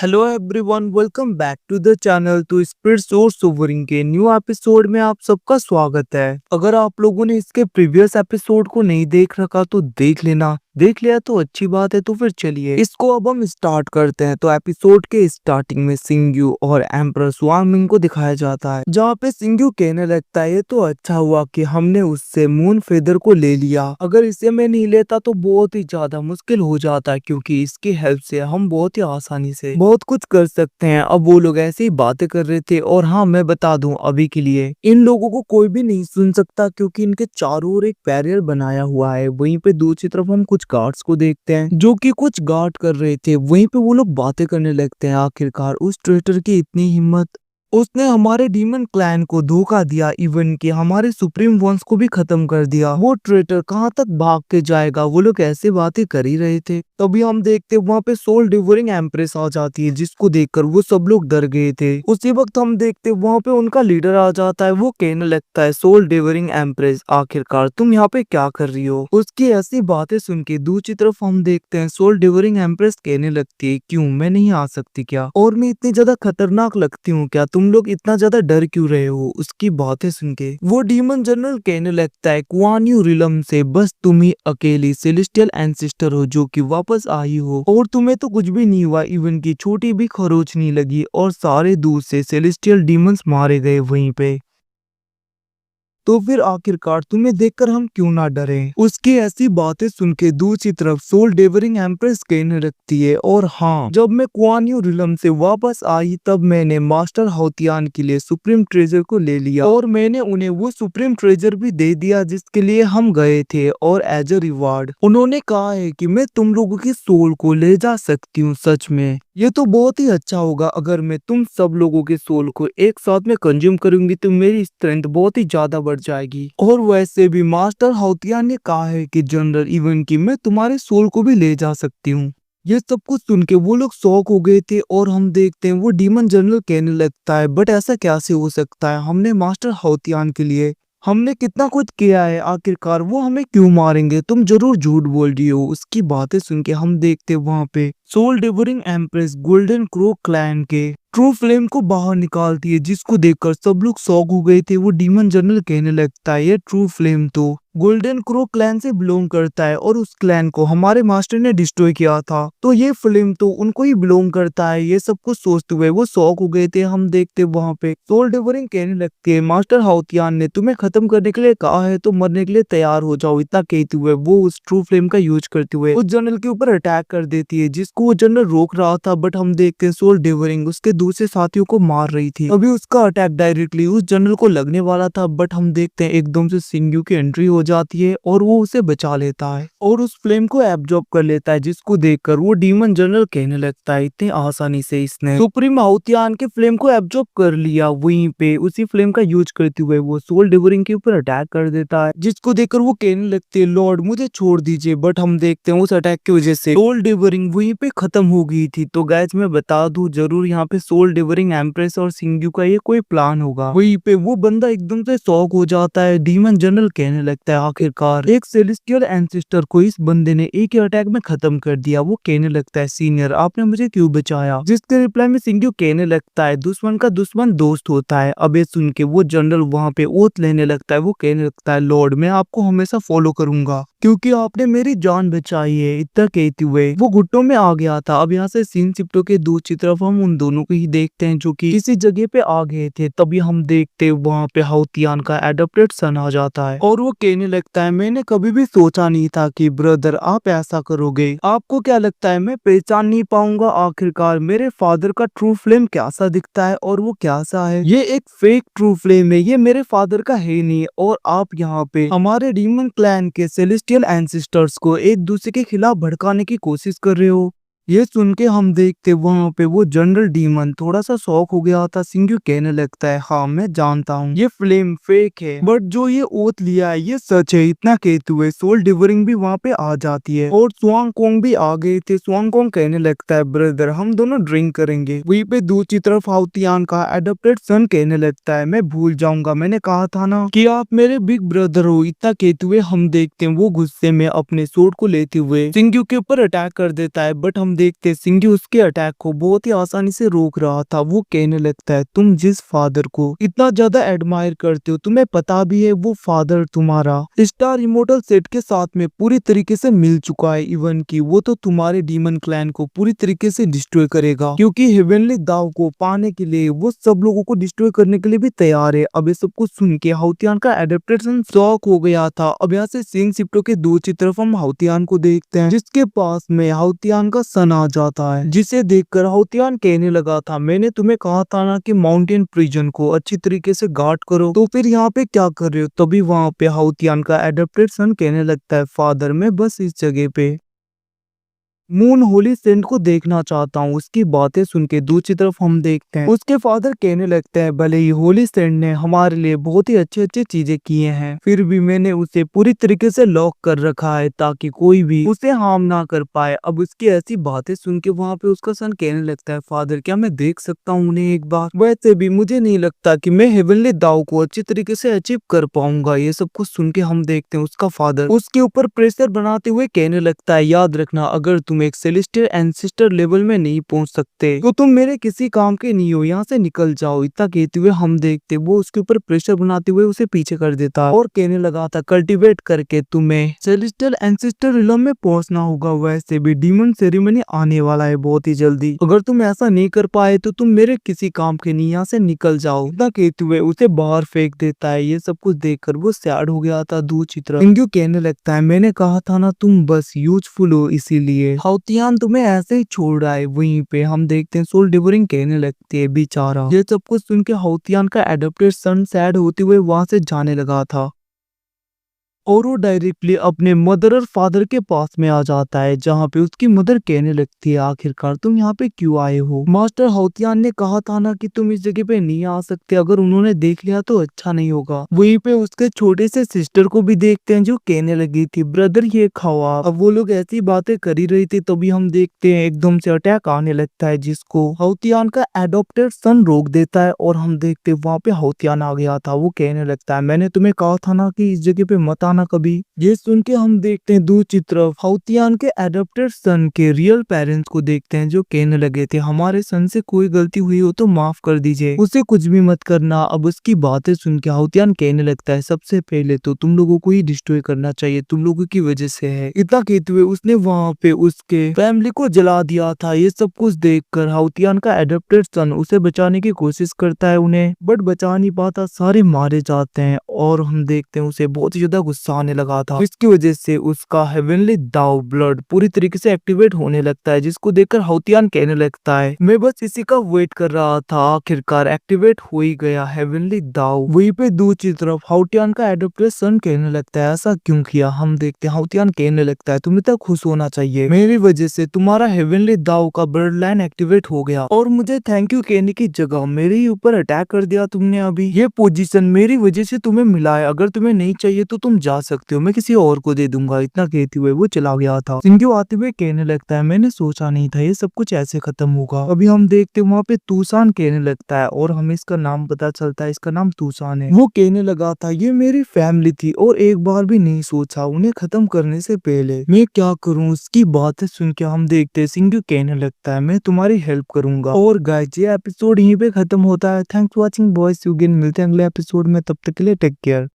Hello everyone, welcome back to the channel. तो spirits और सोवरिंग के न्यू एपिसोड में आप सबका स्वागत है। अगर आप लोगों ने इसके प्रीवियस एपिसोड को नहीं देख रखा तो देख लेना, देख लिया तो अच्छी बात है। तो फिर चलिए इसको अब हम स्टार्ट करते हैं। तो एपिसोड के स्टार्टिंग में सिंग्यू और एम्परर स्वांगमिंग को दिखाया जाता है, जहाँ पे सिंग्यू कहने लगता है ये तो अच्छा हुआ कि हमने उससे मून फेदर को ले लिया। अगर इसे मैं नहीं लेता तो बहुत ही ज्यादा मुश्किल हो जाता, क्योंकि इसकी हेल्प से हम बहुत ही आसानी से बहुत कुछ कर सकते हैं। अब वो लोग ऐसी ही बातें कर रहे थे, और हाँ मैं बता दूं अभी के लिए इन लोगों को कोई भी नहीं सुन सकता, क्योंकि इनके चारों ओर एक बैरियर बनाया हुआ है। वहीं पे दूसरी तरफ हम कुछ गार्ड्स को देखते हैं जो कि कुछ गार्ड कर रहे थे। वहीं पे वो लोग बातें करने लगते हैं। आखिरकार उस ट्रेटर की इतनी हिम्मत, उसने हमारे डीमन क्लैन को धोखा दिया, इवन कि हमारे सुप्रीम वंश को भी खत्म कर दिया। वो ट्रेटर कहाँ तक भाग के जाएगा? वो लोग ऐसे बातें कर ही रहे थे, तभी हम देखते वहाँ पे सोल डिवोरिंग एम्प्रेस आ जाती है, जिसको देखकर वो सब लोग डर गए थे। उसी वक्त हम देखते वहाँ पे उनका लीडर आ जाता है। वो कहने लगता है, सोल डिवोरिंग एम्प्रेस आखिरकार तुम यहाँ पे क्या कर रही हो? उसकी ऐसी बातें सुन के दूसरी तरफ हम देखते हैं सोल डिवोरिंग एम्प्रेस कहने लगती है, क्यों मैं नहीं आ सकती क्या? और मैं इतनी ज्यादा खतरनाक लगती हूँ क्या? तुम लोग इतना ज्यादा डर क्यों रहे हो? उसकी बातें सुन के वो डीमन जनरल कहने लगता है, कुआन यू रिलम से बस तुम ही अकेली सेलेस्टियल एंसेस्टर हो जो कि वापस आई हो, और तुम्हें तो कुछ भी नहीं हुआ, इवन की छोटी भी खरोच नहीं लगी, और सारे दूर से सेलेस्टियल डीमंस मारे गए वहीं पे। तो फिर आखिरकार तुम्हें देखकर हम क्यों ना डरें? उसकी ऐसी बातें सुन के दूसरी तरफ सोल डेवरिंग एम्प्रेस कहने लगती है, और हाँ जब मैं कुआन यू रिलम से वापस आई तब मैंने मास्टर होतियान के लिए सुप्रीम ट्रेजर को ले लिया, और मैंने उन्हें वो सुप्रीम ट्रेजर भी दे दिया जिसके लिए हम गए थे। और एज अ रिवार्ड उन्होंने कहा है कि मैं तुम लोगों की सोल को ले जा सकती हूँ। सच में ये तो बहुत ही अच्छा होगा। अगर मैं तुम सब लोगों के सोल को एक साथ में कंज्यूम करूंगी तो मेरी स्ट्रेंथ बहुत ही ज्यादा बढ़ जाएगी। और वैसे भी मास्टर हाउतिया ने कहा है कि जनरल इवन की मैं तुम्हारे सोल को भी ले जा सकती हूँ। ये सब कुछ सुन के वो लोग शॉक हो गए थे, और हम देखते हैं वो डीमन जनरल कहने लगता है, बट ऐसा कैसे हो सकता है? हमने मास्टर हाउतियान के लिए हमने कितना कुछ किया है, आखिरकार वो हमें क्यों मारेंगे? तुम जरूर झूठ बोल रही हो। उसकी बातें सुन के हम देखते वहां पे soul devouring empress golden crow clan के ट्रू फ्लेम को बाहर निकालती है, जिसको देखकर सब लोग शॉक हो गए थे। वो डीमन जनरल कहने लगता है, ये ट्रू फ्लेम तो गोल्डन क्रो क्लैन से बिलोंग करता है, और उस क्लैन को हमारे मास्टर ने डिस्ट्रॉय किया था, तो ये फ्लेम तो उनको ही बिलोंग करता है। ये सब कुछ सोचते हुए वो शॉक हो गए थे। हम देखते वहां पे सोल डिवरिंग कहने लगती है, मास्टर हाउतियान ने तुम्हें खत्म करने के लिए कहा है, तो मरने के लिए तैयार हो जाओ। इतना कहते हुए वो उस ट्रू फ्लेम का यूज करते हुए उस जनरल के ऊपर अटैक कर देती है, जिसको वो जनरल रोक रहा था। बट हम देखते हैं सोल डिवरिंग उसके दूसरे साथियों को मार रही थी। अभी उसका अटैक डायरेक्टली उस जनरल को लगने वाला था, बट हम देखते हैं एकदम से सिंग्यू की एंट्री हो जाती है, और वो उसे बचा लेता है और उस फ्लेम को एब्जॉर्ब कर लेता है, जिसको देखकर वो डीमन जनरल कहने लगता है, इतनी आसानी से इसने सुप्रीम हाउतियान के फ्लेम को एब्जॉर्ब कर लिया। वहीं पे उसी फ्लेम का यूज करते हुए वो सोल डिवरिंग के ऊपर अटैक कर देता है, जिसको देखकर वो कहने लगती है, लॉर्ड मुझे छोड़ दीजिए। बट हम देखते हैं उस अटैक की वजह से सोल डिवरिंग वहीं पे खत्म हो गई थी। तो गाइस मैं बता दूं, जरूर यहाँ पे सोल डिवरिंग एम्प्रेस और सिंग्यू का ये कोई प्लान होगा। वहीं पे वो बंदा एकदम से शॉक हो जाता है। डीमन जनरल कहने लगता है, आखिरकार एक सेलेस्टियल एंसेस्टर को इस बंदे ने एक ही अटैक में खत्म कर दिया। वो कहने लगता है, सीनियर आपने मुझे क्यों बचाया? जिसके रिप्लाई में सिंग्यू कहने लगता है, दुश्मन का दुश्मन दोस्त होता है। अब ये सुन के वो जनरल वहां पे ओथ लेने लगता है। वो कहने लगता है, लॉर्ड मैं आपको हमेशा फॉलो करूंगा, क्योंकि आपने मेरी जान बचाई है। इतना कहते हुए वो घुटनों में आ गया था। अब यहाँ से सीन शिफ्टों के दूसरी तरफ हम उन दोनों को ही देखते हैं, जो कि किसी जगह पे आ गए थे। तभी हम देखते वहां पे हाउतियान का एडॉप्टेड सन आ जाता है, और वो कहने लगता है, मैंने कभी भी सोचा नहीं था कि ब्रदर आप ऐसा करोगे। आपको क्या लगता है मैं पहचान नहीं पाऊंगा आखिरकार मेरे फादर का ट्रू फ्लेम कैसा दिखता है और वो कैसा है? ये एक फेक ट्रू फ्लेम है, ये मेरे फादर का है नहीं। और आप यहाँ पे हमारे डीमन क्लैन के सेलेस्टियल एंसेस्टर्स को एक दूसरे के खिलाफ भड़काने की कोशिश कर रहे हो। ये सुन के हम देखते वहां पे वो जनरल डीमन थोड़ा सा शॉक हो गया था। सिंग्यू कहने लगता है, हाँ मैं जानता हूँ ये फ्लेम फेक है, बट जो ये ओथ लिया है ये सच है। इतना कहते हुए सोल डिवरिंग भी वहाँ पे आ जाती है, और स्वांग कोंग भी आ गए थे। स्वांग कोंग कहने लगता है, ब्रदर हम दोनों ड्रिंक करेंगे। वहीं पे दूसरी तरफ हाउतियान का एडॉप्टेड सन कहने लगता है, मैं भूल जाऊंगा, मैंने कहा था ना कि आप मेरे बिग ब्रदर हो। इतना कहते हुए हम देखते हैं वो गुस्से में अपने सोर्ड को लेते हुए सिंग्यू के ऊपर अटैक कर देता है। बट हम हम देखते सिंघी उसके अटैक को बहुत ही आसानी से रोक रहा था। वो कहने लगता है तुम जिस फादर को इतना ज्यादा एडमायर करते हो, तुम्हें पता भी है वो फादर तुम्हारा स्टार इमोर्टल सेट के साथ में पूरी तरीके से मिल चुका है। इवन की वो तो तुम्हारे डीमन क्लैन को पूरी तरीके से डिस्ट्रॉय करेगा, क्योंकि हेवनली दाव को पाने के लिए वो सब लोगों को डिस्ट्रॉय करने के लिए भी तैयार है। अब ये सब कुछ सुन के हाउतियान का एडेप्टेशन शॉक हो गया था। अब यहाँ से सिंह सिप्टो के दूसरी तरफ हम हाउतियान को देखते हैं, जिसके पास में हाउतियान का सन आ जाता है, जिसे देखकर हाउतियान कहने लगा था मैंने तुम्हें कहा था ना कि माउंटेन प्रिजन को अच्छी तरीके से गार्ड करो, तो फिर यहाँ पे क्या कर रहे हो। तभी वहाँ पे हाउतियान का एडेप्टेड सन कहने लगता है फादर मैं बस इस जगह पे मून होली सेंट को देखना चाहता हूँ। उसकी बातें सुन के दूसरी तरफ हम देखते हैं उसके फादर कहने लगते हैं भले ही होली सेंट ने हमारे लिए बहुत ही अच्छी अच्छी चीजें किए हैं, फिर भी मैंने उसे पूरी तरीके से लॉक कर रखा है ताकि कोई भी उसे हार्म ना कर पाए। अब उसकी ऐसी बातें सुन के वहाँ पे उसका सन कहने लगता है फादर क्या मैं देख सकता हूँ उन्हें एक बार। वैसे भी मुझे नहीं लगता कि मैं हेवनली दाव को अच्छी तरीके से अचीव कर पाऊंगा। ये सब कुछ सुन के हम देखते हैं उसका फादर उसके ऊपर प्रेशर बनाते हुए कहने लगता है याद रखना अगर तुम एक सेलेस्टियल एंसेस्टर लेवल में नहीं पहुंच सकते तो तुम मेरे किसी काम के नहीं हो, यहाँ से निकल जाओ। इतना कहते हुए हम देखते वो उसके ऊपर प्रेशर बनाते हुए उसे पीछे कर देता और कहने लगा था कल्टीवेट करके तुम्हें सेलेस्टियल एंसेस्टर रिलम में पहुंचना होगा। वैसे भी डीमन सेरेमनी आने वाला है बहुत ही जल्दी, अगर तुम ऐसा नहीं कर पाए तो तुम मेरे किसी काम के नहीं, यहाँ से निकल जाओ। इतना कहते हुए उसे बाहर फेंक देता है। ये सब कुछ देखकर वो सैड हो गया था। दूसरी तरफ इंग्यू कहने लगता है मैंने कहा था ना तुम बस यूजफुल हो, इसीलिए हाउतियान तुम्हें ऐसे ही छोड़ रहा है। वहीं पे हम देखते हैं सोल डिवरिंग कहने लगती है बेचारा। ये सब कुछ सुन के हाउतियान का एडॉप्टेड सन सैड होते हुए वहां से जाने लगा था और वो डायरेक्टली अपने मदर और फादर के पास में आ जाता है, जहाँ पे उसकी मदर कहने लगती है आखिरकार तुम यहाँ पे क्यों आए हो। मास्टर हाउतियान ने कहा था ना कि तुम इस जगह पे नहीं आ सकते, अगर उन्होंने देख लिया तो अच्छा नहीं होगा। वहीं पे उसके छोटे से सिस्टर को भी देखते हैं जो कहने लगी थी ब्रदर ये खाओ आप। अब वो लोग ऐसी बातें कर ही रही थी तभी हम देखते हैं एकदम से अटैक आने लगता है, जिसको हाउतियान का एडॉप्टेड सन रोक देता है और हम देखते हैं वहाँ पे हाउतियान आ गया था। वो कहने लगता है मैंने तुम्हें कहा था ना कि इस जगह पे मत आना कभी। ये सुन के हम देखते हैं दूसरी तरफ हाउतियान के एडॉप्टेड सन के रियल पेरेंट्स को देखते हैं जो कहने लगे थे हमारे सन से कोई गलती हुई हो तो माफ कर दीजिए, उसे कुछ भी मत करना। अब उसकी बातें सुन के हाउतियान कहने लगता है सबसे पहले तो तुम लोगों को ही डिस्ट्रॉय करना चाहिए, तुम लोगों की वजह से है। इतना कहते हुए उसने वहाँ पे उसके फैमिली को जला दिया था। ये सब कुछ देखकर हाउतियान का एडॉप्टेड सन उसे बचाने की कोशिश करता है उन्हें, बट बचा नहीं पाता, सारे मारे जाते हैं और हम देखते हैं उसे बहुत ही ज्यादा गुस्सा आने लगा था। इसकी वजह से उसका हेवनली दाव ब्लड पूरी तरीके से एक्टिवेट होने लगता है, जिसको देखकर हाउतियान कहने लगता है मैं बस इसी का वेट कर रहा था, आखिरकार एक्टिवेट हो ही गया हेवनली दाव। वहीं पे दूसरी तरफ हाउतियान का एडॉप्टेड सन कहने लगता है ऐसा क्यों किया। हम देखते हैं हाउतियान कहने लगता है तुम्हें तो खुश होना चाहिए, मेरी वजह से तुम्हारा हेवनली दाव का ब्लड लाइन एक्टिवेट हो गया और मुझे थैंक यू कहने की जगह मेरे ही ऊपर अटैक कर दिया तुमने। अभी ये पोजीशन मेरी वजह से तुम्हें मिला है, अगर तुम्हें नहीं चाहिए तो तुम जा सकते हो, मैं किसी और को दे दूंगा। इतना कहते हुए वो चला गया था। सिंघू आते हुए कहने लगता है मैंने सोचा नहीं था ये सब कुछ ऐसे खत्म होगा। अभी हम देखते हैं वहाँ पे तूसान कहने लगता है और हमें इसका नाम पता चलता है, इसका नाम तूसान है। वो कहने लगा था ये मेरी फैमिली थी और एक बार भी नहीं सोचा उन्हें खत्म करने से पहले मैं क्या करूँ। उसकी बातें सुन के हम देखते हैं सिंघू कहने लगता है मैं तुम्हारी हेल्प करूंगा। और गाइस ये एपिसोड यहीं पे खत्म होता है। Thanks for watching boys, you again मिलते हैं अगले एपिसोड में, तब तक के लिए टेक केयर।